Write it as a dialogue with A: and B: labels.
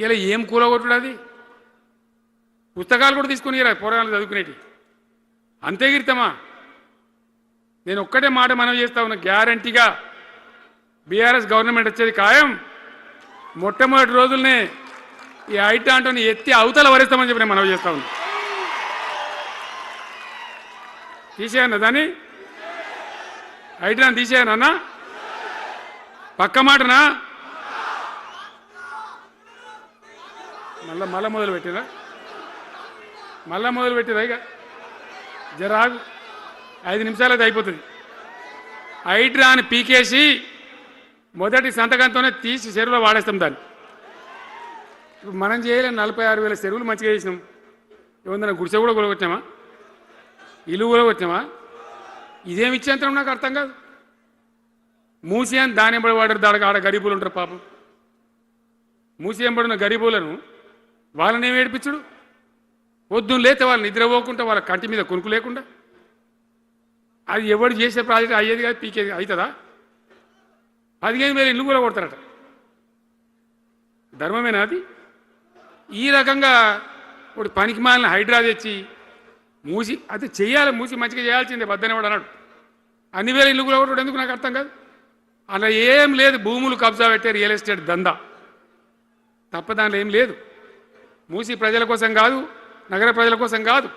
A: ఇలా ఏం కూలగొట్టుడు అది పుస్తకాలు కూడా తీసుకుని పోరాలు చదువుకునేటి అంతే గిరితమా నేను ఒక్కటే మాట మనం చేస్తా ఉన్నా గ్యారంటీగా బీఆర్ఎస్ గవర్నమెంట్ వచ్చేది ఖాయం మొట్టమొదటి రోజుల్నే ఈ ఐటీ అంటోని ఎత్తి అవతల వరేస్తామని చెప్పి నేను మనం చేస్తా ఉన్నా తీసేయన్నా దాన్ని ఐటీ తీసేయనన్నా పక్క మాటనా మళ్ళా మొదలు పెట్టిరా ఇక జరాగు 5 నిమిషాలు అది అయిపోతుంది హైడ్రాని పీకేసి మొదటి సంతకంతోనే తీసి చెరువులో వాడేస్తాం దాన్ని ఇప్పుడు మనం చేయలేం 46,000 చెరువులు మంచిగా చేసినాం ఏమన్నా గుడిసె కూడా కొలగొచ్చామా ఇల్లు కూడా వచ్చామా ఇదేమి ఇచ్చేంతరం నాకు అర్థం కాదు మూసి అని దాని ఎంబడి వాడారు దానికి ఆడ గరీబులు ఉంటారు పాపం మూసి ఎంబడిన గరీబులను వాళ్ళని ఏమి ఏడిపించుడు పొద్దున్న లేతే వాళ్ళు నిద్రపోకుండా వాళ్ళ కంటి మీద కొనుక్కు లేకుండా అది ఎవడు చేసే ప్రాజెక్ట్ అయ్యేది కాదు పీకేది అవుతుందా 15,000 ఇల్లు కూడా కొడతారట ధర్మమేనా అది ఈ రకంగా ఇప్పుడు పనికి మాలిన హైడ్రా తెచ్చి మూసి అది చెయ్యాలి మూసి మంచిగా చేయాల్సిందే బద్దనేవాడు అన్నాడు అన్ని వేల ఇల్లు కూడా కొట్టడం ఎందుకు నాకు అర్థం కాదు అలా ఏం లేదు భూములు కబ్జా పెట్టే రియల్ ఎస్టేట్ దందా తప్ప దాంట్లో ఏం లేదు మూసి ప్రజల కోసం కాదు నగర ప్రజల కోసం కాదు